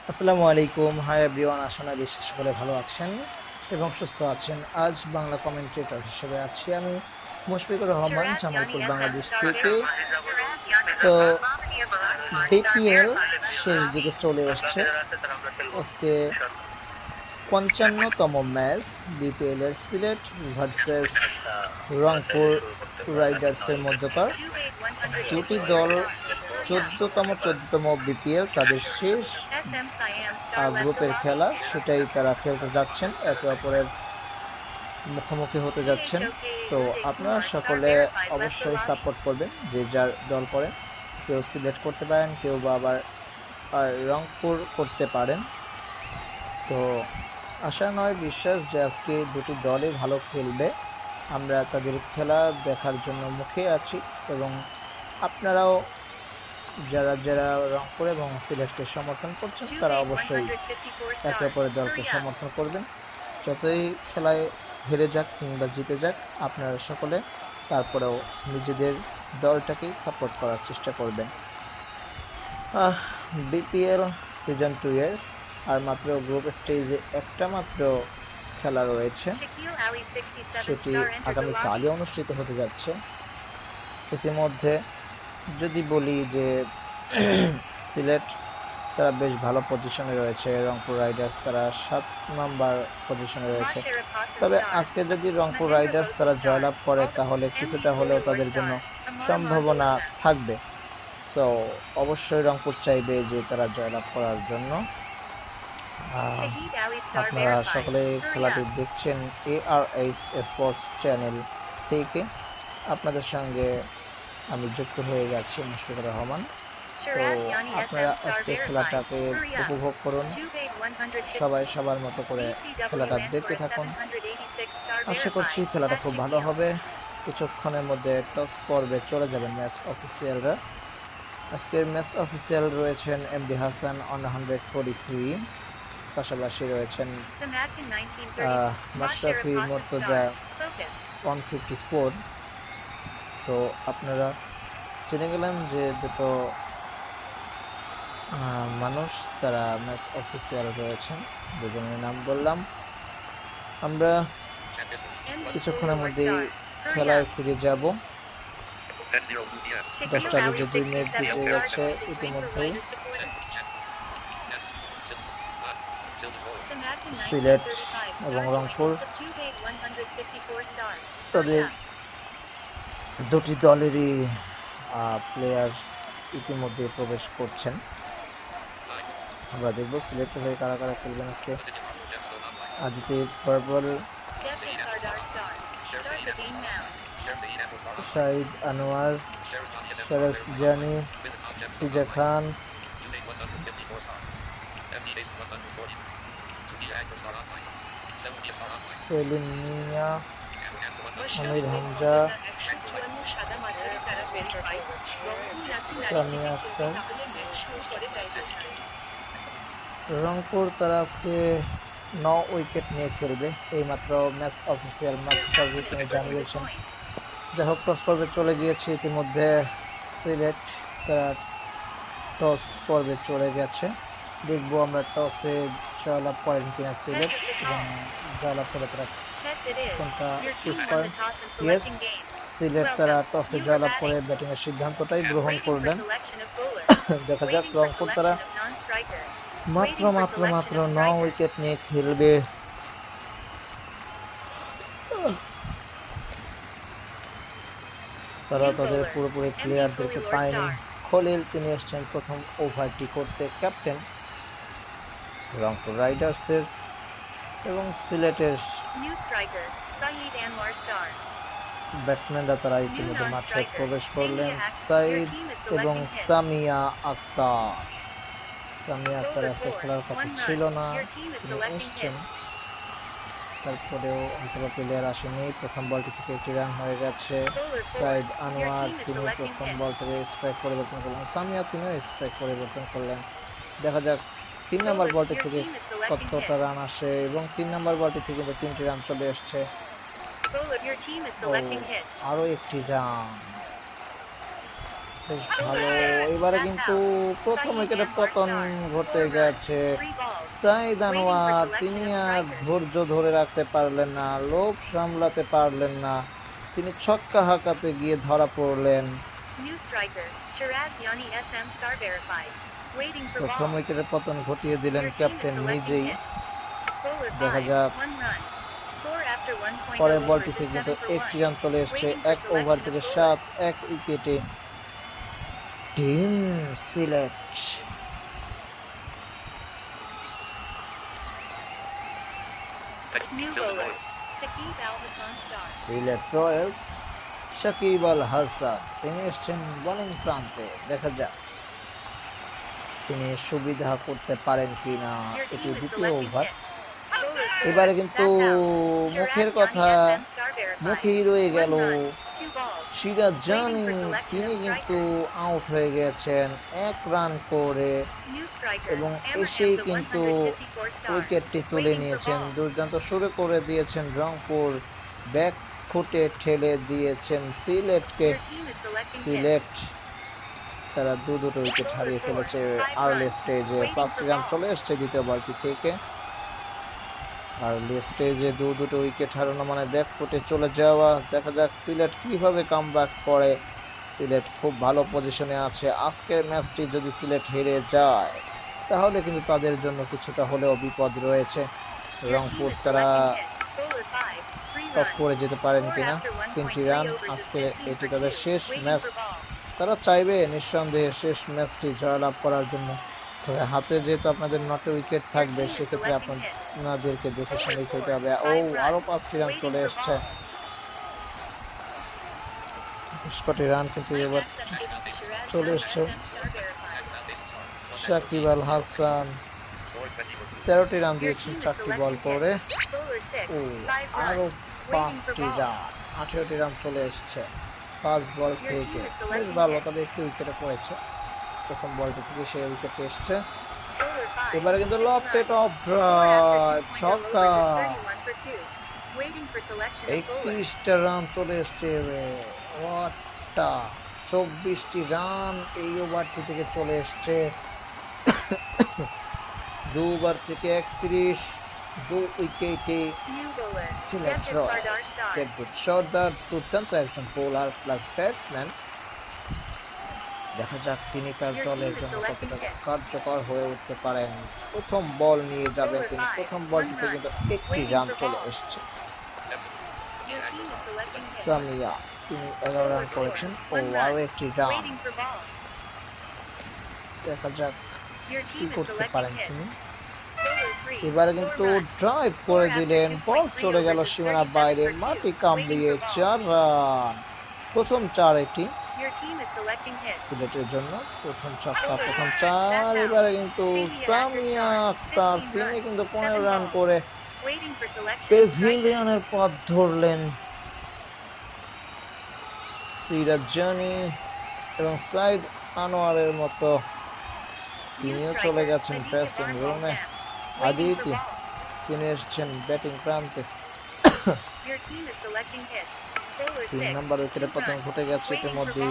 আসসালামু আলাইকুম। Hi everyone, আশা করি বিশেষ করে ভালো আছেন এবং সুস্থ আছেন। আজ বাংলা কমেন্টেটর হিসেবে আছি আমি মুশফিকুর রহমান, জামালপুর বাংলাদেশ থেকে। তো বিপিএল শেষ দিকে চলে এসছে। আজকে 55তম ম্যাচ বিপিএল এর সিলেট ভার্সেস রংপুর রাইডার্সের মধ্যকার। দুটি দল 14তম বিপিএল তাদের শেষ গ্রুপের খেলা, সেটাই তারা খেলতে যাচ্ছেন, একে অপরের মুখোমুখি হতে যাচ্ছেন। তো আপনারা সকলে অবশ্যই সাপোর্ট করবেন যে যার দল করেন। কেউ সিলেক্ট করতে পারেন, কেউ বা আবার রংপুর করতে পারেন। তো আশা নয় বিশ্বাস যে আজকে দুটি দলই ভালো খেলবে। আমরা তাদের খেলা দেখার জন্য মুখে আছি এবং আপনারাও যারা যারা রংপুর এবং সিলেটকে সমর্থন করছেন তারা অবশ্যই একে অপরের দলকে সমর্থন করবেন। যতই খেলায় হেরে যাক কিংবা জিতে যাক, আপনারা সকলে তারপরেও নিজেদের দলটাকেই সাপোর্ট করার চেষ্টা করবেন। বিপিএল সিজন 2 এর আর মাত্র গ্রুপ স্টেজে একটা মাত্র খেলা রয়েছে, সেটি আগামীকালই অনুষ্ঠিত হতে যাচ্ছে। ইতিমধ্যে যদি বলি যে সিলেট তারা বেশ ভালো পজিশনে রয়েছে, রংপুর রাইডার্স তারা 7 নম্বর পজিশনে রয়েছে। তবে আজকে যদি রংপুর রাইডার্স তারা জয়লাভ করে তাহলে কিছুটা হলেও তাদের জন্য সম্ভাবনা থাকবে। সো অবশ্যই রংপুর চাইবে যে তারা জয়লাভ করার জন্য। আপনারা সকলে খেলাটি দেখছেন ARS স্পোর্টস চ্যানেল থেকে। আপনাদের সঙ্গে আমি যুক্ত হয়ে গেছি মুশফিকুর রহমান। তো আপনারা আজকে খেলাটাকে উপভোগ করুন, সবাই সবার মতো করে খেলাটা দেখতে থাকুন। আশা করছি খেলাটা খুব ভালো হবে। কিছুক্ষণের মধ্যে টস পর্বে চলে যাবেন ম্যাচ অফিসিয়ালরা। আজকের ম্যাচ অফিসিয়াল রয়েছেন এমডি হাসান 143, পাশাপাশি রয়েছেন মাশরাফি মুর্তজা 154। তো আপনারা জেনে গেলেন যে দুটো মানুষ তারা ম্যাচ অফিসিয়াল রয়েছেন, দুজনের নাম বললাম। আমরা কিছুক্ষণের মধ্যে খেলায় ফিরে যাব। 10টা বেজে 2 মিনিট বেজে গেছে ইতিমধ্যেই। সিলেট এবং রংপুর তাদের দুটি দলেরই প্লেয়ার ইতিমধ্যে প্রবেশ করছেন। আমরা দেখব সিলেটের হয়ে কারা কারা খেলবেন আজকে। আদিতে পারবল, শাহিদ আনোয়ার, শরফ জানি, ফিজা খান, সেলিম মিয়া, আমির হামজা, সামিয়া আক্তার। রংপুর তারা আজকে 9 উইকেট নিয়ে খেলবে, এইমাত্র ম্যাচ অফিসিয়াল মাস্টারজি তিনি জানিয়েছেন। যাই হোক, টস পর্বে চলে গিয়েছে ইতিমধ্যে। সিলেট তারা টস পর্বে চলে গেছে। দেখবো আমরা টসে জয়লাভ করেন কিনা সিলেট, এবং জয়লাভ করে তারা কোনটা চুজ করেন। ইয়েস, সিলেট তারা টসে জয়লাভ করে ব্যাটিংয়ের সিদ্ধান্তটাই গ্রহণ করলেন। দেখা যাক, রংপুর তারা মাত্র 9 উইকেট নিয়ে খেলবে। তারা তাদের পুরোপুরি প্লেয়ারদেরকে পায়নি। খলিল তিনি এসছেন প্রথম ওভারটি করতে, ক্যাপ্টেন রংপুর রাইডার্সের। এবং সিলেটের ব্যাটসম্যানরা তারা ইতিমধ্যে মাঠে প্রবেশ করলেন। সাইদ এবং সামিয়া আক্তার। সামিয়া আক্তার আজকে খেলার কথা ছিল না, তিনি এসছেন, তারপরেও হয়তো প্লেয়ার আসেনি। প্রথম বলটি থেকে একটি রান হয়ে গেছে। সাইদ আনোয়ার তিনি প্রথম বল থেকে স্ট্রাইক পরিবর্তন করলেন, সামিয়া তিনিও স্ট্রাইক পরিবর্তন করলেন। দেখা যাক 3 নম্বর বলটি থেকে কতটা রান আসে, এবং 3 নম্বর বলটি থেকে কিন্তু 3টি রান চলে এসছে। আরো একটি রান, বেশ ভালো। এবারে কিন্তু প্রথম উইকেটে পতন ঘটে গেছে। সাইদ আনোয়ার তিনি আর ধৈর্য ধরে রাখতে পারলেন না, লোভ সামলাতে পারলেন না, তিনি ছক্কা হাঁকাতে গিয়ে ধরা পড়লেন। প্রথম উইকেটে পতন ঘটিয়ে দিলেন ক্যাপ্টেন নিজেই। দেখা যাক পরের বলটি থেকে কিন্তু 1টি রান চলে এসছে 1 ওভার থেকে 7 1 উইকেটে। টিম সিলেট সিলেট রয়্যালস সাকিব আল হাসান তিনি এসছেন বোলিং প্রান্তে। দেখা যাক তিনি সুবিধা করতে পারেন কিনা। এটি দ্বিতীয় ওভার। এবারে কিন্তু মুখের কথা মুখেই রয়ে গেল। সিরাজ জানি তিনি কিন্তু আউট হয়ে গেছেন 1 রান করে এবং এসেই কিন্তু উইকেটটি তুলে নিয়েছেন। দুর্দান্ত শুরু করে দিয়েছেন রংপুর, ব্যাক ফুটে ঠেলে দিয়েছেন সিলেটকে। সিলেট তারা দুটো উইকেট হারিয়ে ফেলেছে আর্লি স্টেজে। 5টি রান চলে এসছে দ্বিতীয় বলটি থেকে। আর্লি স্টেজে দুটো উইকেট হারানো মানে ব্যাক ফুটে চলে যাওয়া। দেখা যাক সিলেট কিভাবে কামব্যাক করে। সিলেট খুব ভালো পজিশনে আছে। আজকের ম্যাচটি যদি সিলেট হেরে যায় তাহলে কিন্তু তাদের জন্য কিছুটা হলেও বিপদ রয়েছে। রংপুর তারা টপ 4-এ যেতে পারেন কিনা। 3টি রান। আজকে এটি তাদের শেষ ম্যাচ। তারা চাইবে নিঃসন্দেহে শেষ ম্যাচটি জয়লাভ করার জন্য। তবে হাতে যেহেতু আপনাদের 9টি উইকেট থাকবে সেক্ষেত্রে আপনাদেরকে দেখে শুনে খেলতে হবে। আরো 5টি রান চলে এসছে। 10টি রান কিন্তু এবার চলে এসছে। সাকিব আল হাসান 13টি রান দিয়েছেন 4টি বল করে। আরো 5টি রান 18টি রান চলে এসছে 5 বল থেকে। বেশ ভালো, তবে একটু উইকেটে পড়েছে। প্রথম বলটি থেকে সেই উইকেটে এসছে। এবারে কিন্তু লফটেড অফ ড্রাইভ ছক্কা। 31টা রান চলে এসছে। 24টি রান এই ওভারটি থেকে চলে এসছে। 2 ওভার থেকে 31, 2 উইকেটে সিলেট রয়্যালস। দেবদূত সর্দার দুর্দান্ত একজন বোলার প্লাস ব্যাটসম্যান। দেখা যাক তিনি তার দলের জন্য কতটা কার্যকর হয়ে উঠতে পারেন। প্রথম বল নিয়ে যাবেন তিনি। প্রথম বলটি থেকে কিন্তু 1টি রান চলে এসছে। সামিয়া তিনি 11 রান করেছেন আরো 1টি রান। দেখা যাক কি করতে পারেন তিনি। এবারে কিন্তু ড্রাইভ করে দিলেন, বল চলে গেল সীমানার বাইরে, মাটি কামড়িয়ে 4 রান। প্রথম 4 এটি সিলেটের জন্য। প্রথম ছক্কা, প্রথম 4। এবারে কিন্তু সামিয়া আক্তার তিনি কিন্তু 15 রান করে পেভিলিয়নের পথ ধরলেন। সিরাজ জানি এবং সাইদ আনোয়ারের মতো তিনিও চলে গেছেন ড্রেসিং রুমে। আদিতি তিনি এসছেন ব্যাটিং প্রান্তে। 3 নম্বর উইকেটে পতন ঘটে গেছে। ইতিমধ্যে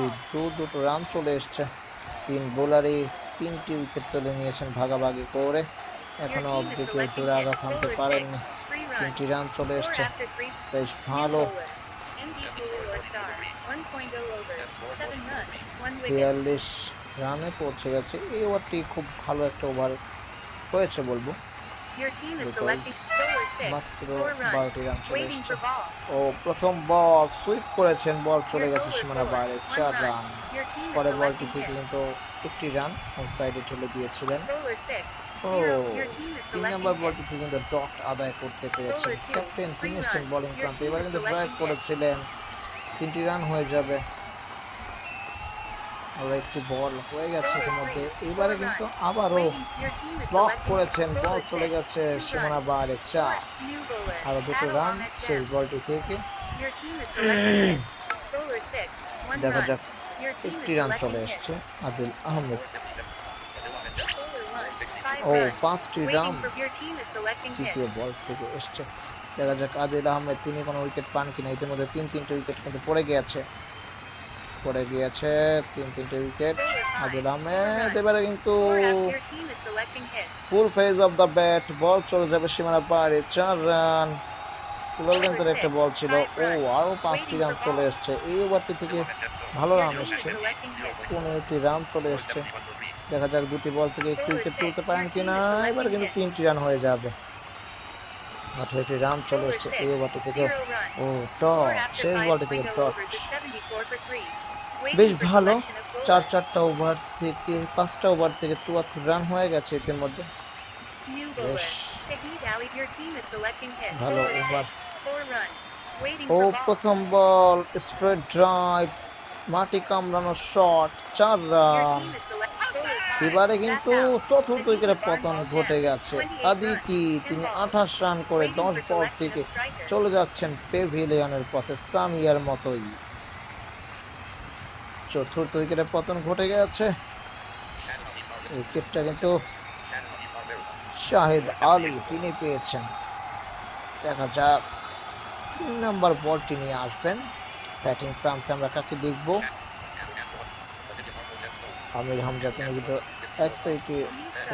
দুটো রান চলে এসছে। 3 বোলারই 3টি উইকেট তুলে নিয়েছেন ভাগাভাগি করে। এখনো অবধি কেউ জোড়া আঘাত হানতে পারেননি। 3টি রান চলে এসছে, বেশ ভালো। 42 রানে পৌঁছে গেছে। এই ওভারটি খুব ভালো একটা ওভার হয়েছে বলবো। মাত্র 12টি রান চলে এসছে। প্রথম বল সুইপ করেছেন, বল চলে গেছে সীমানার বাইরে, 4 রান। পরের বলটি থেকে কিন্তু 1টি রান সাইডে ঠেলে দিয়েছিলেন। 3 নম্বর বলটি থেকে কিন্তু ডট আদায় করতে পেরেছেন ক্যাপ্টেন। তিনি এসছেন বোলিং প্রান্তে। এবার কিন্তু ড্রাইভ করেছিলেন, 3টি রান হয়ে যাবে। আর একটি বল হয়ে গেছে ইতিমধ্যে। এবারে কিন্তু আবারও ব্লক করেছেন, বল চলে গেছে সীমানা বাইরে, 4। আরো 2টো রান সেই বলটি থেকে। দেখা যাক 1টি রান চলে এসছে আদিল আহমেদ। 5টি রান তৃতীয় বল থেকে এসছে। দেখা যাক আদিল আহমেদ তিনি কোনো উইকেট পান কিনা। ইতিমধ্যে 3-3টে উইকেট কিন্তু পড়ে গিয়েছে। পড়ে গিয়েছে 3-3টে উইকেট। আদিল আহমেদ এবারে কিন্তু ফুল ফেজ অফ দ্য ব্যাট, বল চলে যাবে সীমানা পারে, 4 রান। লেন্থের একটা বল ছিল, ও আরো 5টি রান চলে এসছে এই ওভারটি থেকে, ভালো রান এসছে, 15টি রান চলে এসছে। দেখা যাক দুটি বল থেকে একটি উইকেট তুলতে পারেন কিনা, এবার কিন্তু 3টি রান হয়ে যাবে। 18টি রান চলে এসছে এই ওভারটি থেকে। ও ডট, শেষ বলটি থেকে ডট, বেশ ভালো। 4টা ওভার থেকে 5টা ওভার থেকে 74 রান হয়ে গেছে ইতিমধ্যে, বেশ ভালো ওভার। ও প্রথম বল স্ট্রেট ড্রাইভ, মাটি কামড়ানো শট, 4 রান। এবারে কিন্তু চতুর্থ উইকেটে পতন ঘটে গেছে আদিতি, তিনি 28 রান করে 10 বল থেকে চলে যাচ্ছেন পেভিলিয়নের পথে, সামিয়ার মতোই। চতুর্থ উইকেটে পতন ঘটে গেছে, উইকেটটা কিন্তু শাহিদ আলী তিনি পেয়েছেন। দেখা যাক 3 নম্বর বলটি নিয়ে আসবেন ব্যাটিং প্রান্তে, আমরা কাকে দেখব? আমির হামজা, তিনি কিন্তু এক সাইডে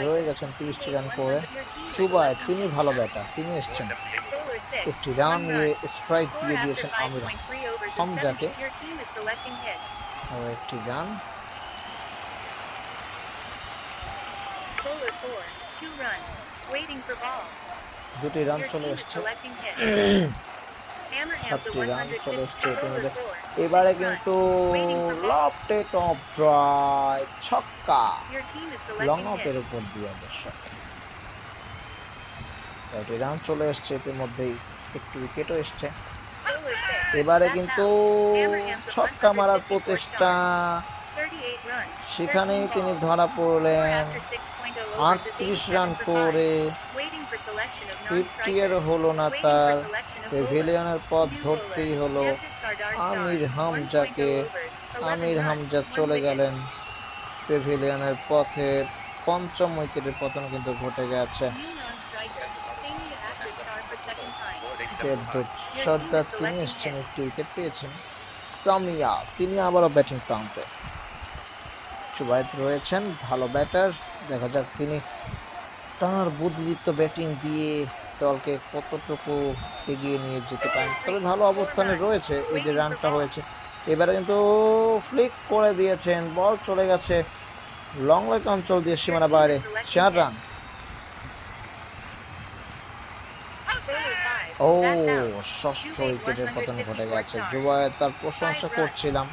রয়ে গেছেন 30টি রান করে। চুবায়, তিনি ভালো ব্যাটার, তিনি এসছেন, একটি রান নিয়ে স্ট্রাইক দিয়ে দিয়েছেন আমির হামজাকে, একটি রান। দুটি রান চলে এসছে, 7টি রান চলে এসছে ইতিমধ্যে। এবারে কিন্তু লফটে টপ ড্রাইভ, ছক্কা, লং অফের উপর দিয়ে অবশ্য। 6টি রান চলে এসছে ইতিমধ্যেই, একটু উইকেটও এসছে। এবারে কিন্তু ছক্কা মারার প্রচেষ্টা, সেখানেই তিনি ধরা পড়লেন। 38 রান করে 50 এর হলো না তার, পেভিলিয়নের পথ ধরতেই হলো আমির হামজাকে। আমির হামজা চলে গেলেন পেভিলিয়নের পথে, 5ম উইকেটের পতন কিন্তু ঘটে গেছে। সর্দার তিনি এসছেন, একটি উইকেট পেয়েছেন। সামিয়া, তিনি আবারও ব্যাটিং প্রান্তে। চুবায়েত রয়েছেন, ভালো ব্যাটার, দেখা যাক তিনি তার বুদ্ধিদীপ্ত ব্যাটিং দিয়ে দলকে কতটুকু এগিয়ে নিয়ে যেতে পারেন। তবে ভালো অবস্থানে রয়েছে, এই যে রানটা হয়েছে। এবারে কিন্তু ফ্লিক করে দিয়েছেন, বল চলে গেছে লং লেগ অঞ্চল দিয়ে সীমানা বাইরে, 4 রান। ও, 6ষ্ঠ উইকেটের পতন ঘটে গেছে। জুবায়ের তার প্রশংসা করছিলাম,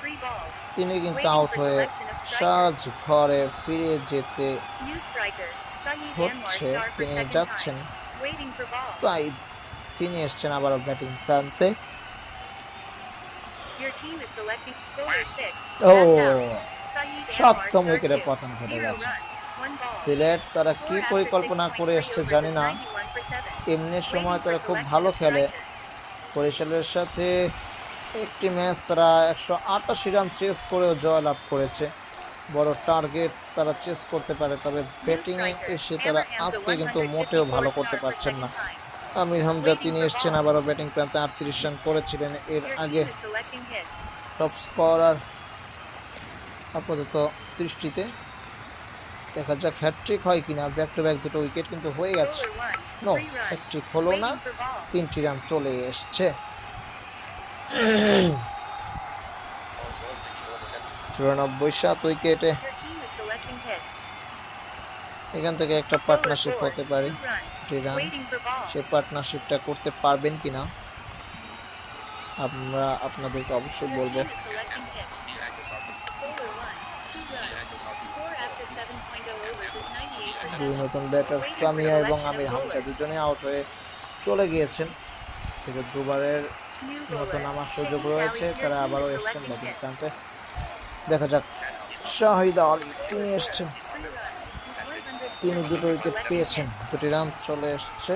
তিনি কিন্তু আউট হয়ে সাজ ঘরে ফিরে যেতে হচ্ছে, তিনি যাচ্ছেন। সাইদ, তিনি এসছেন আবারও ব্যাটিং প্রান্তে। ও, 7ম উইকেটে পতন ঘটে গেছে। সিলেট তারা কি পরিকল্পনা করে এসছে জানি না, এমনি সময় তারা খুব ভালো খেলে। বরিশালের সাথে একটি ম্যাচ তারা 188 রান চেস করেও জয়লাভ করেছে, বড় টার্গেট তারা চেস করতে পারে। তবে ব্যাটিংয়ে এসে তারা আজকে কিন্তু মোটেও ভালো করতে পারছেন না। আমির হামজা তিনি এসছেন আবারও ব্যাটিং প্রান্তে, 38 রান করেছিলেন এর আগে। টপ স্কোরার আপাতত 30টিতে, দেখা যাক হ্যাটট্রিক হয় কিনা। ব্যাক টু ব্যাক দুটো উইকেট কিন্তু হয়ে গেছে, নো হ্যাটট্রিক হলো না, 3টি রান চলে এসছে। 94, 7 উইকেটে এখান থেকে একটা পার্টনারশিপ হতে পারে, সে পার্টনারশিপটা করতে পারবেন কিনা আমরা আপনাদেরকে অবশ্যই বলবো। দুই নতুন ব্যাটার সামিয়া এবং আমির হামজা দুজনে আউট হয়ে চলে গিয়েছেন, থেকে দুবারের নতুন আমার সুযোগ রয়েছে, তারা আবারও এসছেন ব্যাটিং প্রান্তে। দেখা যাক শাহিদ আলী, তিনি এসছেন, তিনি 2টো উইকেট পেয়েছেন, 2টি রান চলে এসছে।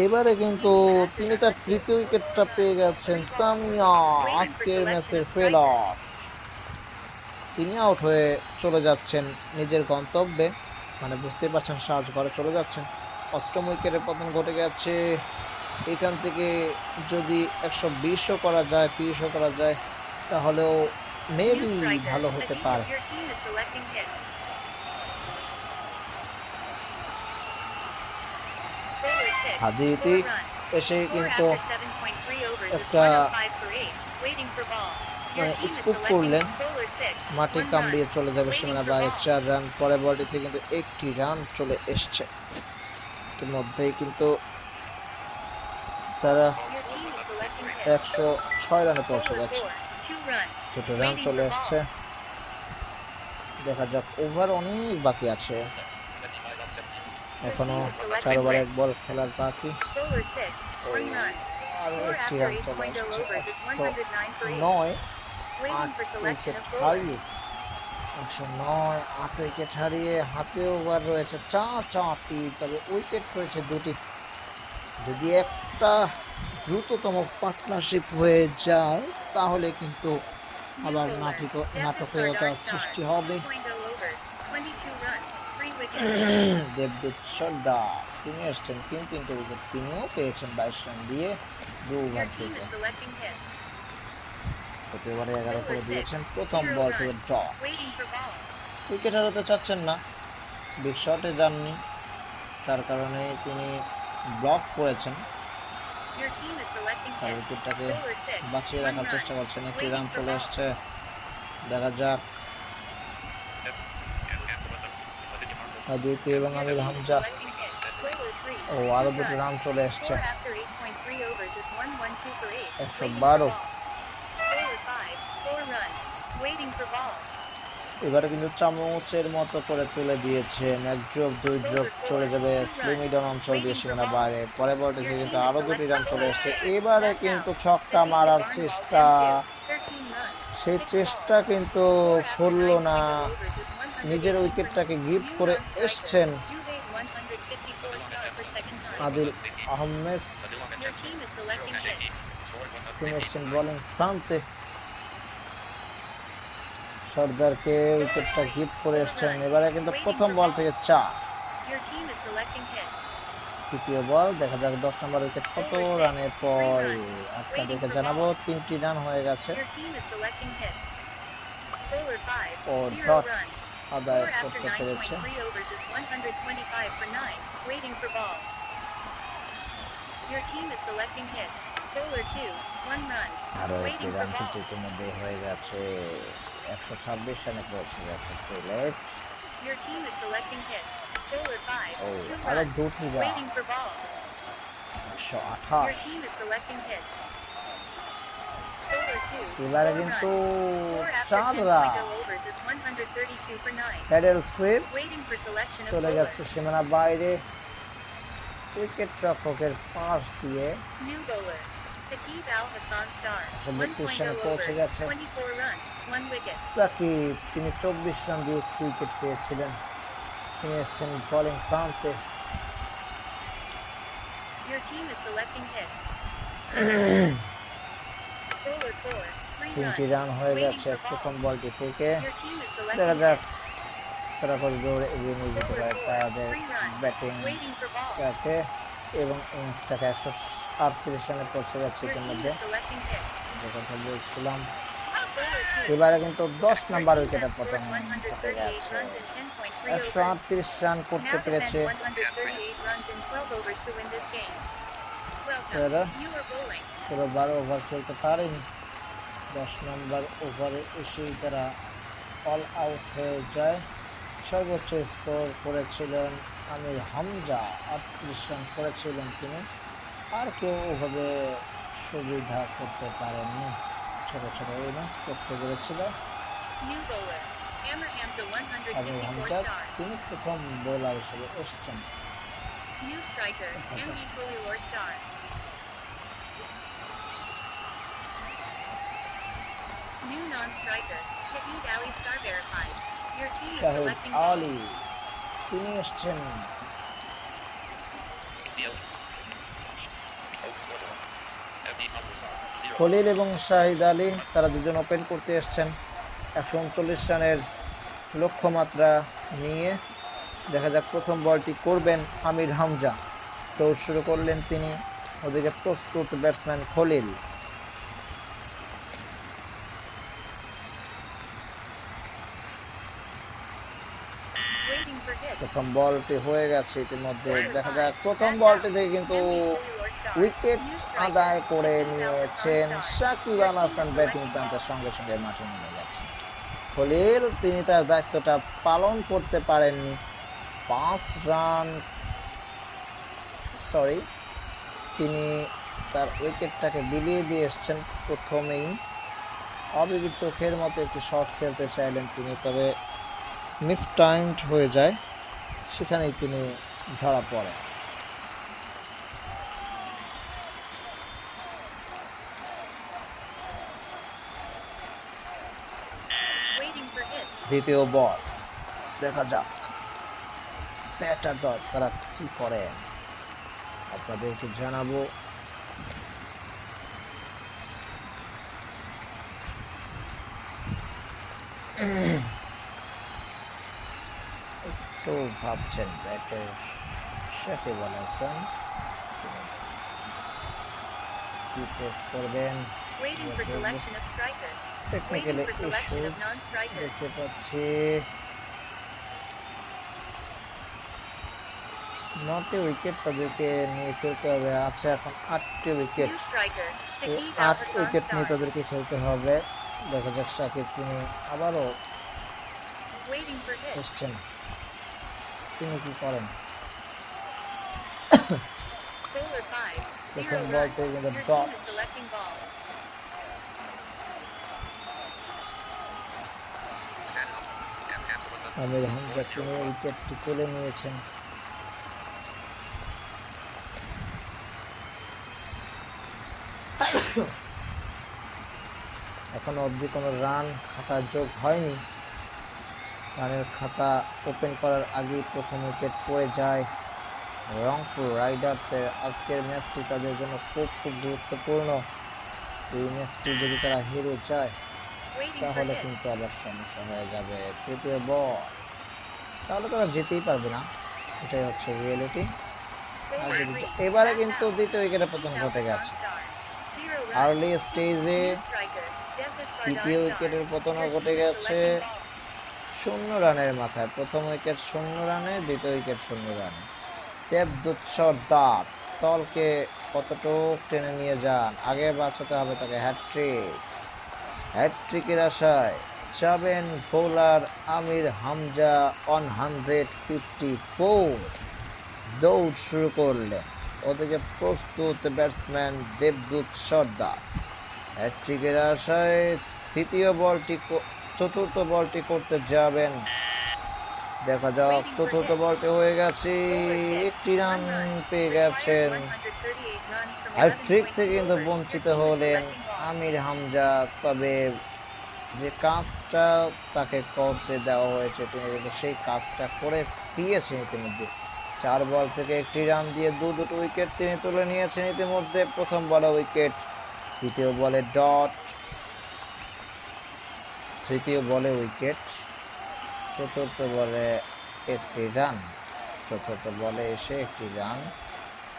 এবারে কিন্তু তিনি তার 3য় উইকেটটা পেয়ে গেছেন। সামিয়া আজকের ম্যাচের ফেলার, তিনি আউট হয়ে চলে যাচ্ছেন নিজের গন্তব্যে, মানে বুঝতে পারছেন সাজ ঘরে চলে যাচ্ছেন। 8ম উইকেটের পতন ঘটে গেছে এখান থেকে যদি 120ও করা যায়, 30ও করা যায়, তাহলেও মেবি ভালো হতে পারে। হাদিতি এসে কিন্তু একটা স্কুপ করলেন, মাঠে কামড়িয়ে চলে যাবে সীমানা বাইরে। 4 রান। পরে বলটিতে কিন্তু 1টি রান চলে এসছে। ইতিমধ্যেই কিন্তু তারা 106 রানে পৌঁছে গেছে। 2টি রান চলে আসছে। দেখা যাক, ওভার অনেক বাকি আছে, এখনো 4 ওভার 1 বল খেলার বাকি। আরো 1টি রান চলে আসছে। 109, 8 উইকেট হারিয়ে 109, 8 উইকেট হারিয়ে হাতে ওভার রয়েছে 4টি, তবে উইকেট রয়েছে 2টি। যদি একটা দ্রুততম পার্টনারশিপ হয়ে যায় তাহলে কিন্তু আবার নাটকীয়তার সৃষ্টি হবে। দেবদূত সর্দার তিনি এসছেন 3টি উইকেট তিনিও পেয়েছেন 22 রান দিয়ে 2 ওভার থেকে। প্রতি ওভারে 11 করে দিয়েছেন। প্রথম বল থেকে ডট। উইকেট হারাতে চাচ্ছেন না, বিগ শটে যাননি, তার কারণে তিনি ব্লক করেছেন। তার উইকেটটাকে বাঁচিয়ে রাখার চেষ্টা করছেন। 1টি রান চলে আসছে। দেখা যাক, আদিতি এবং আমির হামজা। ও আরো 2টি রান চলে আসছে। 112। এবারে কিন্তু চামচের মতো করে তুলে দিয়েছেন। 1 ড্রপ 2 ড্রপ চলে যাবে স্লিমিডন অঞ্চল দিয়ে সীমানা বাইরে। পরে বলটি থেকে কিন্তু আরো 2টি রান চলে আসছে। এবারে কিন্তু ছক্কা মারার চেষ্টা, সেই চেষ্টা কিন্তু ফুললো না। নিজের উইকেটটাকে গিফট করে এসছেন আদিল আহমেদ। তিনি এসছেন বোলিং প্রান্তে, সর্দারকে উইকেটটা গিফট করে এসছেন। এবারে কিন্তু প্রথম বল থেকে 4। তৃতীয় বল, দেখা যাক 10 নম্বর উইকেট কত রানের পরে আপনাদেরকে জানাবো। 3টি রান হয়ে গেছে। ও ডট আদায় করতে পেরেছে। আরো 1টি রান কিন্তু ইতিমধ্যে হয়ে গেছে। 126 রানে পৌঁছে গেছে সিলেট। আরো 2টি রান, 128। এবারে কিন্তু 4 রান। প্যাডেল সুইপ চলে গেছে সীমানা বাইরে, উইকেট রক্ষকের পাশ দিয়ে 32 রানে পৌঁছে গেছে সাকিব। তিনি 24 রান দিয়ে 1টি উইকেট পেয়েছিলেন। তিনি এসছেন বোলিং প্রান্তে। 3টি রান হয়ে গেছে প্রথম বলটি থেকে। দেখা যাক তারা কত দৌড়ে এগিয়ে নিয়ে যেতে পারে তাদের ব্যাটিংটাকে এবং ইনিংসটাকে। 138 রানে পৌঁছে গেছে ইতিমধ্যে, যে কথা বলছিলাম। এবারে কিন্তু 10 নম্বর উইকেটের পতন হতে গেছে। 138 রান করতে পেরেছে তারা, পুরো 12 ওভার খেলতে পারেনি। 10 নম্বর ওভারে এসেই তারা অল আউট হয়ে যায়। সর্বোচ্চ স্কোর করেছিলেন আমির হামজা, 38 রান করেছিলেন তিনি। আর কেউ ওভাবে সুবিধা করতে পারেননি, ছোট ছোট ইনিংস করতে পেরেছিল আমির হামজা। তিনি প্রথম বোলার হিসেবে এসেছেন। New non-striker, Shahid Ali star verified. Your team is Shahid selecting Ali তিনি এসছেন। খলিল এবং শাহিদ আলী তারা দুজন ওপেন করতে এসছেন 139 রানের লক্ষ্যমাত্রা নিয়ে। দেখা যাক প্রথম বলটি করবেন আমির হামজা। তো শুরু করলেন তিনি ওদিকে প্রস্তুত batsman Khalil. Waiting for hit. প্রথম বলটি হয়ে গেছে ইতিমধ্যে, দেখা যাক প্রথম বলটি থেকে কিন্তু উইকেট আদায় করে নিয়েছেন সাকিব আল হাসান। ব্যাটিং প্রান্তের সঙ্গে সঙ্গে মাঠে নেমে গেছেন খলিল, তিনি তার দায়িত্বটা পালন করতে পারেননি। 5 রান, তিনি তার উইকেটটাকে বিলিয়ে দিয়ে এসছেন প্রথমেই। অবিবির চোখের মতো একটি শট খেলতে চাইলেন তিনি, তবে মিস টাইমড হয়ে যায়, সেখানেই তিনি ধরা পড়েন। Waiting for hit. দ্বিতীয় বল, দেখা যাক ব্যাটার দল তারা কি করেন, আপনাদেরকে জানাবো। একটু ভাবছেন ব্যাটার সাকিব আল হাসান তিনি কি পেস করবেন। Waiting for selection of striker. Technically Waiting for selection of issues non-striker. দেখতে পাচ্ছি। নটি উইকেট তাদেরকে নিয়ে খেলতে হবে, আছে এখন 8টি wicket. New striker. Sakib 8 Al wicket নিয়ে Hassan. তাদেরকে খেলতে হবে। দেখা যাক সাকিব তিনি আবারও Waiting for hit. এসছেন, তিনি কি করেন। Bowler 5. প্রথম 0 বল run. থেকে কিন্তু Your dot. team is selecting ball. আমির হামজা তিনি উইকেটটি তুলে নিয়েছেন। এখনো অবধি কোনো রান খাতা যোগ হয়নি। রানের খাতা ওপেন করার আগেই প্রথম উইকেট পড়ে যায় রংপুর রাইডার্সের। আজকের ম্যাচটি তাদের জন্য খুব গুরুত্বপূর্ণ। এই ম্যাচটি যদি তারা হেরে যায় Waiting for তাহলে hit. কিন্তু আবার সমস্যা হয়ে যাবে। তৃতীয় বল, তাহলে তারা যেতেই পারবে না, এটাই হচ্ছে রিয়েলিটি। আর Bowler যদি 3. এবারে That's কিন্তু out. দ্বিতীয় উইকেটে Sakib পতন Al ঘটে Hassan গেছে। star. 0 runs. আর্লি স্টেজে New striker. Devdas Sardar তৃতীয় star. উইকেটের পতনও Your ঘটে team is গেছে selecting ball. 0 রানের মাথায়। প্রথম উইকেট 0 রানে, দ্বিতীয় উইকেট 0 রানে। দেবদূত সর্দার দলকে কতটুক টেনে নিয়ে যান, আগে বাঁচাতে হবে তাকে হ্যাটট্রিক। হ্যাটট্রিকের আশায় যাবেন বোলার আমির হামজা। 154 দৌড় শুরু করলেন, ওদিকে প্রস্তুত ব্যাটসম্যান দেবদূত সর্দার। হ্যাটট্রিকের আশায় চতুর্থ বলটি করতে যাবেন। দেখা যাক, চতুর্থ বলটি হয়ে গেছে, একটি রান পেয়ে গেছেন। হ্যাটট্রিক থেকে কিন্তু বঞ্চিত হলেন আমির হামজা, তবে যে কাজটা তাকে করতে দেওয়া হয়েছে তিনি কিন্তু সেই কাজটা করে দিয়েছেন ইতিমধ্যে। 4 বল থেকে একটি রান দিয়ে দুটো উইকেট তিনি তুলে নিয়েছেন ইতিমধ্যে। প্রথম বলে উইকেট, তৃতীয় বলে ডট, তৃতীয় বলে উইকেট, চতুর্থ বলে একটি রান। চতুর্থ বলে এসে একটি রান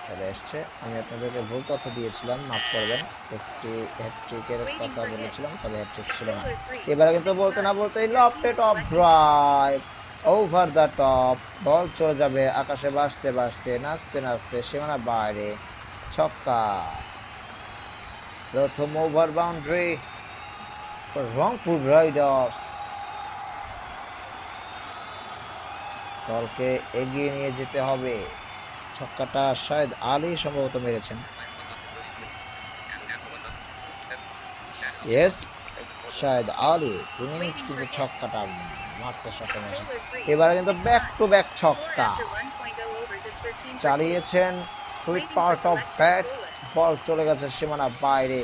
চলে এসছে। আমি আপনাদেরকে ভুল কথা দিয়েছিলাম, মাফ করবেন, একটি হ্যাটট্রিকের কথা বলেছিলাম, তবে হ্যাটট্রিক ছিল না। এবারে কিন্তু বলতে না বলতেই lofted of drive over the top, ball চলে যাবে আকাশে ভাসতে ভাসতে, নাচতে নাচতে সীমানা বাইরে, ছক্কা। প্রথম ওভার বাউন্ডারি রংপুর রাইডার্স। দলকে এগিয়ে নিয়ে যেতে হবে। ছক্কাটা শাহেদ আলী সম্ভবত মেরেছেন। ইয়েস, শাহেদ আলী তিনি কিন্তু ছক্কাটা মারতে সক্ষম হয়েছেন। এবারে কিন্তু ব্যাক টু ব্যাক ছক্কা চালিয়েছেন, সুইট পার্ট অফ ব্যাট, বল চলে গেছে সীমানা বাইরে।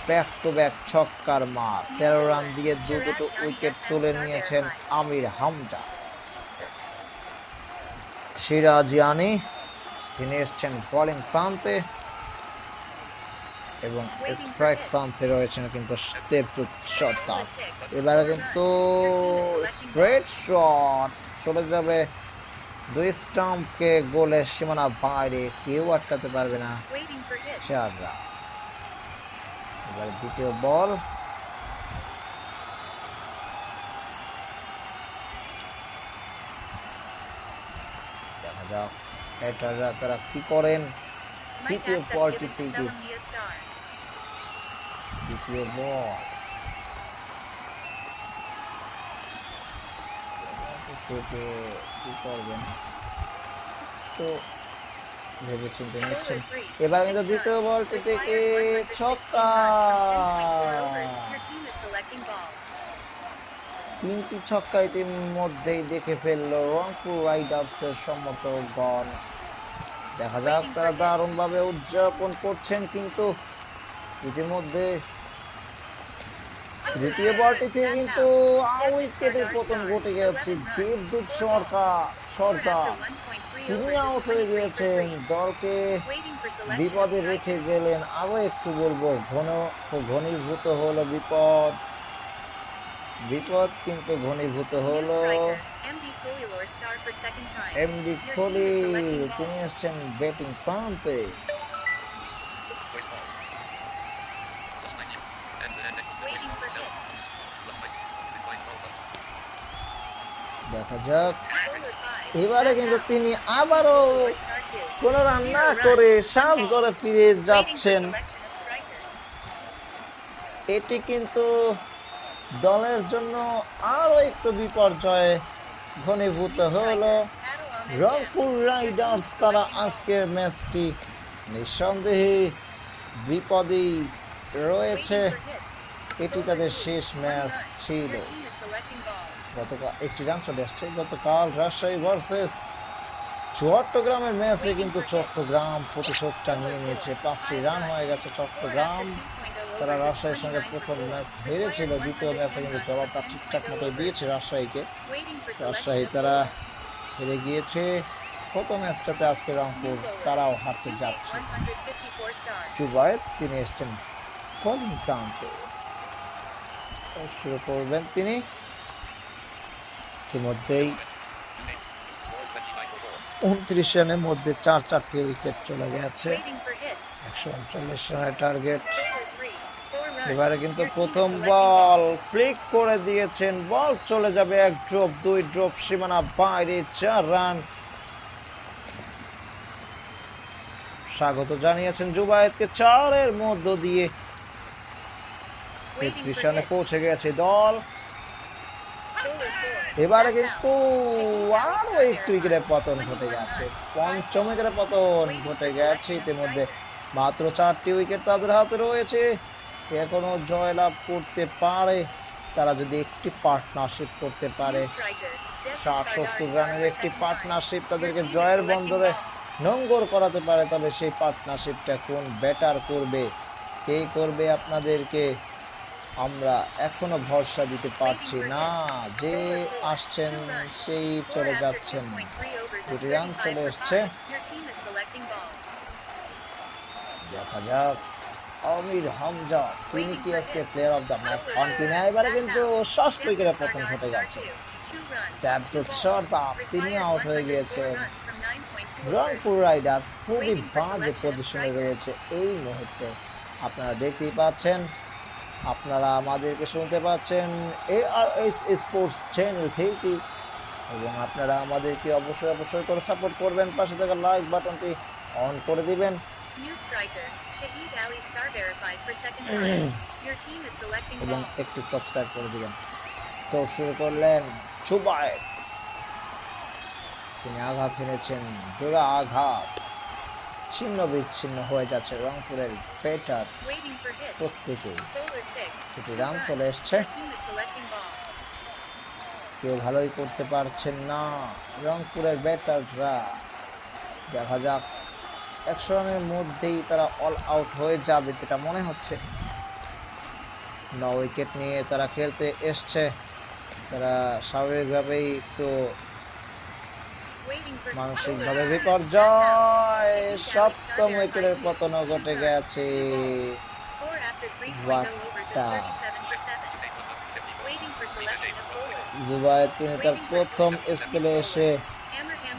ব্যাক টু ব্যাক ছক্কার মার, 13 রান দিয়ে দুটো উইকেট তুলে নিয়েছেন আমির হামজা। সিরাজিয়ানি তিনি এসছেন বোলিং প্রান্তে এবং স্ট্রাইক প্রান্তে রয়েছেন কিন্তু দেবদূত সর্দার। এবারে কিন্তু স্ট্রেট শট চলে যাবে দুই স্টাম্পকে গোলের সীমানা বাইরে, কেউ আটকাতে পারবে না। Waiting for hit. 4 রান। এবারে দ্বিতীয় বল, দেখা যাক এটা তারা কি করেন। Mic তৃতীয় access বলটি given to থেকে, Selim via star. দ্বিতীয় বল থেকে কি করবেন তো ভেবেচিন্তে নিচ্ছেন। Bowler free. এবার 6 কিন্তু দ্বিতীয় runs. বলটি থেকে Required 116 ছক্কা। runs from 10.4 overs. Your team is selecting ball. 3টি ছক্কা ইতিমধ্যেই দেখে ফেললো রংপুর রাইডার্সের সমর্থকগণ। দেখা যাক তারা দারুণভাবে উদযাপন করছেন, কিন্তু ইতিমধ্যে তৃতীয় বলটি থেকে কিন্তু উইকেটের পতন ঘটে গেছে। দেবদূত সর্দার তিনি আউট হয়ে গিয়েছেন, দলকে Waiting for selection of বিপদে রেখে striker. গেলেন। আরো একটু বলবো, ঘনীভূত হলো বিপদ কিন্তু ঘনীভূত New হলো। striker. MD Kolior star for second time. MD Your team is Khalil selecting ball. তিনি এসছেন ব্যাটিং প্রান্তে। Waiting for hit. দেখা যাক Bowler 5. এবারে That's কিন্তু out. তিনি আবারও Kolior star 2. কোনো রান না 0 করে runs. সাজ Balls. ঘরে ফিরে Waiting for যাচ্ছেন। selection of striker. এটি কিন্তু দলের জন্য আরো একটু বিপর্যয় ঘনীভূত New হলো। striker. Adel Ahmed Rangpur Jam. Your team Riders is তারা selecting ball. আজকের ম্যাচটি নিঃসন্দেহে বিপদেই রয়েছে। Waiting for hit. এটি Bowler তাদের 2. শেষ 1 ম্যাচ run. ছিল। Your team is selecting ball. গতকাল একটি রান চলে আসছে। গতকাল রাজশাহী ভার্সেস চট্টগ্রামের ম্যাচে কিন্তু চট্টগ্রাম প্রতিশোধটা নিয়ে নিয়েছে। 5টি রান হয়ে গেছে চট্টগ্রাম। তারা রাজশাহীর সঙ্গে প্রথম ম্যাচ হেরেছিল, দ্বিতীয় ম্যাচে কিন্তু জবাবটা ঠিকঠাক মতো দিয়েছে রাজশাহীকে। রাজশাহী তারা হেরে গিয়েছে গত ম্যাচটাতে। আজকে রংপুর তারাও হারতে যাচ্ছে। জুবায়েদ তিনি এসছেন বোলিং প্রান্তে, শুরু করবেন তিনি। ইতিমধ্যেই 29 রানের মধ্যে 4টি উইকেট চলে গেছে। 139 রানের টার্গেট। এবারে কিন্তু প্রথম বল ফ্লিক করে দিয়েছেন, বল চলে যাবে 1 ড্রপ 2 ড্রপ, সীমানা বাইরে, 4 রান। স্বাগত জানিয়েছেন জুবায়েদকে 4-এর মধ্য দিয়ে। 33 রানে পৌঁছে গেছে দল। এবারে কিন্তু আরো একটু উইকেটের পতন ঘটে গেছে, 5ম উইকেটের পতন ঘটে গেছে ইতিমধ্যে। মাত্র 4টি উইকেট তাদের হাতে রয়েছে, এখনো জয়লাভ করতে পারে তারা যদি একটি পার্টনারশিপ করতে পারে। 60-70 রানের একটি পার্টনারশিপ তাদেরকে জয়ের বন্দরে নোঙ্গর করাতে পারে। তবে সেই পার্টনারশিপটা কোন ব্যাটার করবে, কে করবে আপনাদেরকে আমরা এখনো ভরসা দিতে পারছি না। যে আসছেন সেই চলে যাচ্ছেন। 2টি রান চলে এসছে। দেখা যাক আমির হামজা তিনি কি আজকে প্লেয়ার অফ দ্য ম্যাচ হন কিনা। এবারে কিন্তু 6ষ্ঠ উইকেটের পতন ঘটে গেছে। দেবদূত সর্দার তিনি আউট হয়ে গিয়েছেন। রংপুর রাইডার্স খুবই বাজে পজিশনে রয়েছে এই মুহূর্তে। আপনারা দেখতেই পাচ্ছেন, আপনারা আমাদেরকে শুনতে পাচ্ছেন ARH স্পোর্টস চ্যানেল থেকে, এবং আপনারা আমাদেরকে অবশ্যই করে সাপোর্ট করবেন। পাশে থাকা লাইক বাটনটি অন করে দিবেন। এবং একটি সাবস্ক্রাইব করে দিবেন। তো শুরু করলেন জুবায়েদ, তিনি আঘাত এনেছেন, জোড়া আঘাত, ছিন্ন বিচ্ছিন্ন হয়ে যাচ্ছে রংপুরের ব্যাটার প্রত্যেকেই। 2টি রান চলে এসছে, কেউ ভালোই করতে পারছেন না রংপুরের ব্যাটাররা। দেখা যাক 100 রানের মধ্যেই তারা অল আউট হয়ে যাবে যেটা মনে হচ্ছে। 9 উইকেট নিয়ে তারা খেলতে এসছে। তারা স্বাভাবিকভাবেই একটু মানসিকভাবে বিপর্যয়। 7ম উইকেটের পতন ঘটে গেছে। জুবায়েদ তিনি তার প্রথম স্পেলে এসে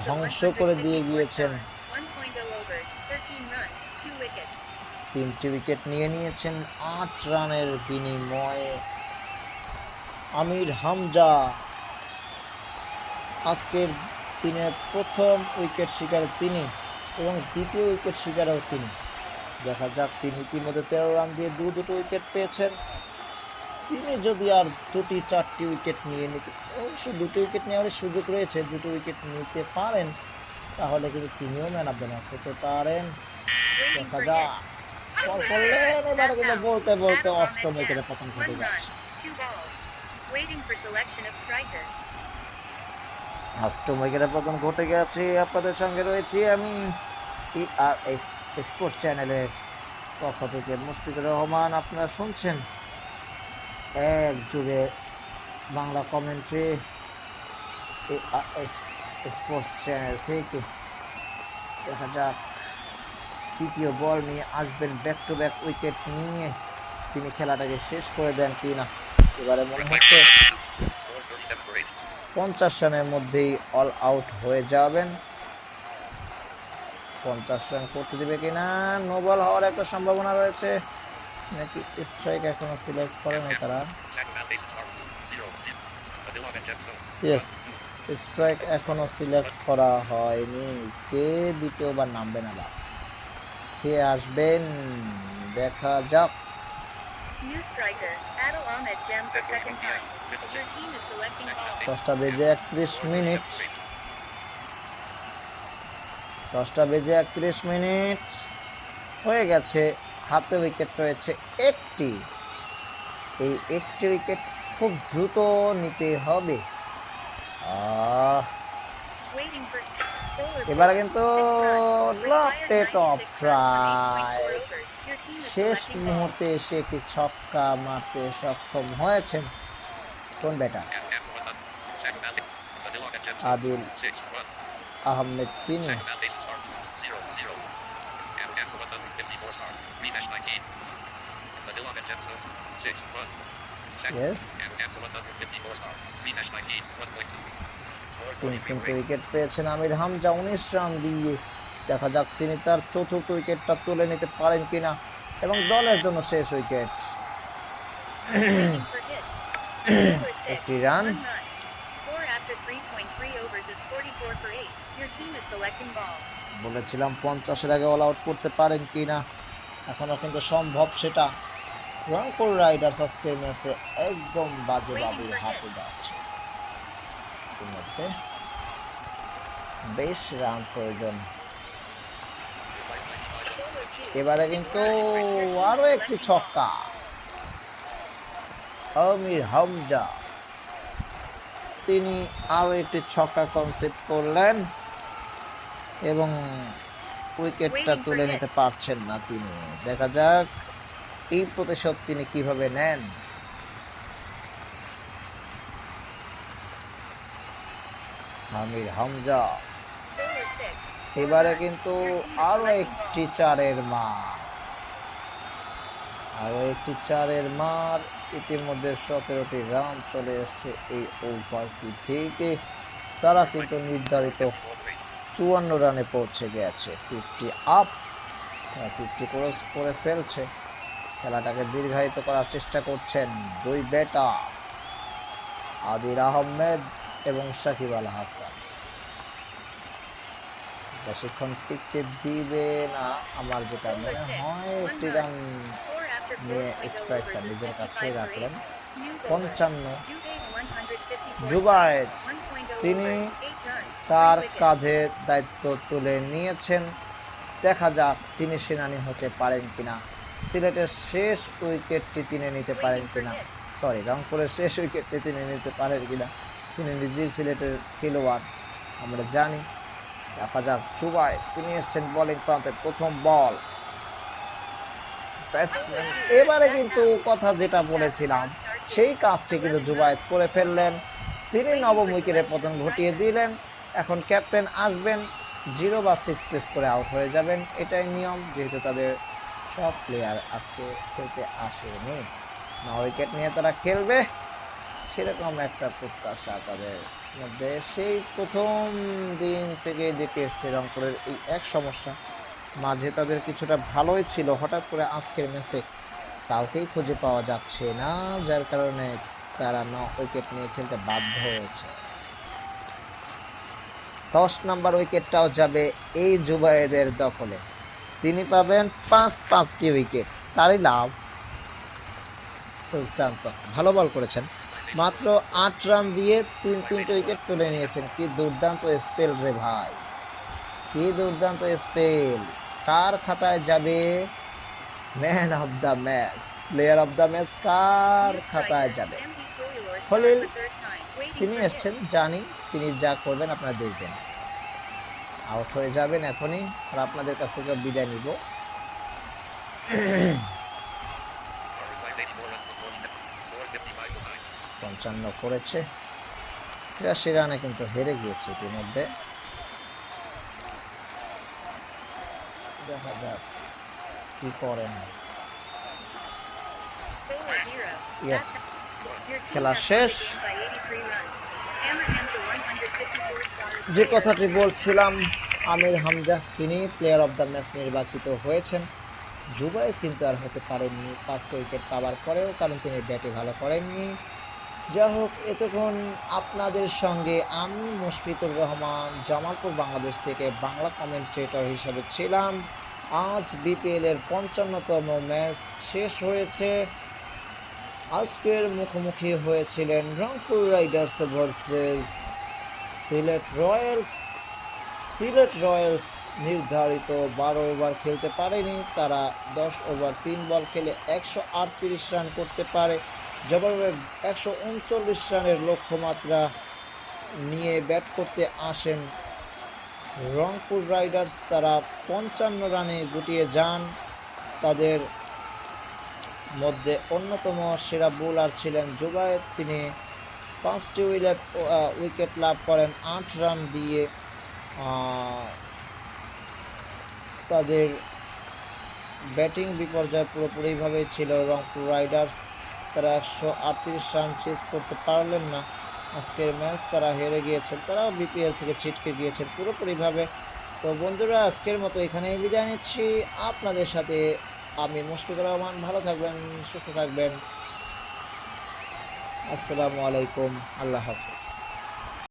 ধ্বংস করে দিয়ে গিয়েছেন। 1.0 overs, 13 runs, 2 wickets. 3টি উইকেট নিয়ে নিয়েছেন 8 রানের বিনিময়ে। আমির হামজা আজকের দিনের প্রথম উইকেট শিকারে তিনি এবং দ্বিতীয় উইকেট শিকারেও তিনি। দেখা যাক তিনি ইতিমধ্যে 13 রান দিয়ে দুটো উইকেট পেয়েছেন। তিনি যদি আর 2-4টি উইকেট নিয়ে নিতে, অবশ্য 2টি উইকেট নেওয়ার সুযোগ রয়েছে, 2টো উইকেট নিতে পারেন তাহলে কিন্তু তিনিও ম্যান অফ দ্য ম্যাচ হতে পারেন। Waiting দেখা for যাক hit. বল Over করলেন, 6. এবারে That's কিন্তু out. বলতে বলতে Adil অষ্টম Ahmed উইকেটে Jem, পতন 1 ঘটে runs, যাচ্ছে। 2 balls. Waiting for selection of striker. অষ্টম উইকেটে পতন ঘটে গেছে। আপনাদের সঙ্গে রয়েছি আমি ERS স্পোর্ট চ্যানেলের পক্ষ থেকে মুশফিকুর রহমান। আপনারা শুনছেন এক যুগে Bangla commentary ERS sports channel থেকে। দেখা যাক তৃতীয় বল নিয়ে আসবেন, ব্যাক টু ব্যাক উইকেট নিয়ে তিনি খেলাটাকে শেষ করে দেন কিনা। এবারে মনে হচ্ছে 50 রানের মধ্যেই অল আউট হয়ে যাবেন। 50 রান করতে দিবে কিনা, নো বল হওয়ার একটা সম্ভাবনা রয়েছে নাকি স্ট্রাইক এখনো সিলেক্ট করে নাই তারা। ইয়েস, স্ট্রাইক এখনো সিলেক্ট করা হয়নি। কে দ্বিতীয়বার নামবে না বা কে আসবেন দেখা যাক। New striker, Adil Ahmed Jem for second time. Your team is selecting ball. 10টা বেজে 31 মিনিট, 10টা বেজে 31 মিনিট হয়ে গেছে। হাতে উইকেট রয়েছে একটি, এই একটি উইকেট খুব দ্রুত নিতে হবে। Waiting for bowler এবারে 4, কিন্তু 6 runs. Loft Required of 96 runs from try, 8.4 overs. Your team is শেষ selecting ball. মুহূর্তে এসে একটি ছক্কা মারতে সক্ষম হয়েছেন কোন ব্যাটার আদিল আহমেদ। তিনি Yes, 3টি উইকেট পেয়েছেন আমির হামজা 19 রান দিয়ে। দেখা যাক তিনি তার চতুর্থ উইকেটটা তুলে নিতে পারেন কিনা এবং দলের জন্য শেষ wicket. Waiting for hit. Bowler 6, একটি run. 1 run. Score after 3.3 overs is 44 for 8. Your team is selecting ball. বলেছিলাম 50-এর আগে অল আউট করতে পারেন কিনা, এখনো কিন্তু সম্ভব সেটা। রংপুর রাইডার্স আজকের ম্যাচে একদম বাজেভাবে হাতে যাচ্ছে। ইতিমধ্যে 20 রান প্রয়োজন। Bowler 2, এবারে 6 কিন্তু run. Your team আরো is একটি selecting ছক্কা আমির হামজা, তিনি আরো একটি ছক্কা কনসেপ্ট করলেন এবং উইকেটটা তুলে নিতে পারছেন না তিনি। দেখা যাক এই প্রতিশোধ তিনি কিভাবে নেন। আমির হামজা ball. Bowler 6, 4 এবারে run. কিন্তু Your team is আরো selecting একটি ball. 4-এর মার, আরো একটি 4-এর মার। ইতিমধ্যে 17টি রান চলে এসছে এই ওভারটি থেকে। তারা কিন্তু নির্ধারিত 54 রানে পৌঁছে গেছে। 50 আপ, 50 ক্রস করে ফেলছে। খেলাটাকে দীর্ঘায়িত করার চেষ্টা করছেন দুই ব্যাটার আদিল আহমেদ এবং সাকিব আল হাসান। বেশিক্ষণ টিকতে দিবে না আমার যেটা মনে হয়। একটি রান Score after নিয়ে 4.0 স্ট্রাইকটা overs is নিজের 55 কাছেই for রাখলেন। 8. New bowler, 55 Jubaid 154 জুবায়েদ, 1.0 তিনি overs, 8 runs, 3 তার wickets. কাঁধে দায়িত্ব তুলে নিয়েছেন। দেখা যাক তিনি সেনানি হতে পারেন কিনা, সিলেটের শেষ উইকেটটি তিনি নিতে পারেন কিনা, সরি রংপুরের শেষ উইকেটটি তিনি নিতে পারেন কিনা। তিনি নিজেই সিলেটের খেলোয়াড় আমরা জানি। দেখা যাক জুবায়েদ, তিনি এসছেন বোলিং প্রান্তে। প্রথম বল, ব্যাটসম্যান এবারে কিন্তু কথা যেটা বলেছিলাম সেই কাজটি কিন্তু জুবায়েদ করে ফেললেন। তিনি নবম উইকেটে পতন ঘটিয়ে দিলেন। এখন ক্যাপ্টেন আসবেন, 0 বা 6 প্লেস করে আউট হয়ে যাবেন। এটাই নিয়ম, যেহেতু তাদের সব প্লেয়ার আজকে খেলতে আসেনি। 9 উইকেট নিয়ে তারা খেলবে সেরকম একটা প্রত্যাশা তাদের মধ্যে সেই প্রথম দিন থেকে দেখে এসছে রংপুরের এই এক সমস্যা। মাঝে তাদের কিছুটা ভালোই ছিল, হঠাৎ করে আজকের ম্যাচে কাউকেই খুঁজে পাওয়া যাচ্ছে না, যার কারণে তারা 9 উইকেট নিয়ে খেলতে বাধ্য হয়েছে। 10 নম্বর উইকেটটাও যাবে এই জুবায়েদের দখলে। তিনি পাবেন 5টি উইকেট, তারই লাভ। দুর্দান্ত, ভালো বল করেছেন, মাত্র 8 রান দিয়ে 3টি উইকেট তুলে নিয়েছেন। কি দুর্দান্ত স্পেল রে ভাই, কি দুর্দান্ত স্পেল। কার খাতায় যাবে man of the match, player of the match car New খাতায় striker, যাবে? MD Koilor Khalil, for third time. Waiting তিনি for hit. এসছেন, জানি তিনি যা করবেন আপনারা দেখবেন। আউট হয়ে যাবেন এখনই, আর আপনাদের কাছ থেকে বিদায় নিব। 55 করেছে, 83 রানে কিন্তু হেরে গিয়েছে ইতিমধ্যে। দেখা যাক কি করেন। Goal is 0. Yes, Your team খেলা has won শেষ। the game by 83 runs. Amir Hamza 154 stars. যে player. কথাটি বলছিলাম, আমির হামজা তিনি প্লেয়ার অফ দ্য ম্যাচ নির্বাচিত হয়েছেন। জুবায়ের কিন্তু আর হতে পারেননি 5টি উইকেট পাওয়ার পরেও, কারণ তিনি ব্যাটে ভালো করেননি। যা হোক, এতক্ষণ আপনাদের সঙ্গে আমি মুশফিকুর রহমান জামালপুর বাংলাদেশ থেকে বাংলা কমেন্ট্রেটর হিসেবে ছিলাম। আজ বিপিএল এর 55তম ম্যাচ শেষ হয়েছে। আজকের মুখোমুখি হয়েছিলেন Rangpur Riders versus Sylhet Royals. Sylhet Royals নির্ধারিত 12 ওভার খেলতে পারেনি, তারা 10 ওভার 3 বল খেলে 138 রান করতে পারে। জবাবে 139 রানের লক্ষ্যমাত্রা নিয়ে ব্যাট করতে আসেন রংপুর রাইডার্স, তারা 55 রানে গুটিয়ে যান। তাদের মধ্যে অন্যতম সেরা বোলার ছিলেন জুবায়ের, তিনি 5টি উইকেট লাভ করেন 8 রান দিয়ে। তাদের ব্যাটিং বিপর্যয় পুরোপুরিভাবে ছিল রংপুর রাইডার্স, তারা 138 রান চেস করতে পারলেন না। আজকের ম্যাচ তারা হেরে গিয়েছেন, তারাও বিপিএল থেকে ছিটকে গিয়েছেন পুরোপুরিভাবে। তো বন্ধুরা, আজকের মতো এখানেই বিদায় নিচ্ছি। আপনাদের সাথে আমি মুশফিকুর রহমান। ভালো থাকবেন, সুস্থ থাকবেন। আসসালামু আলাইকুম, আল্লাহ হাফিজ।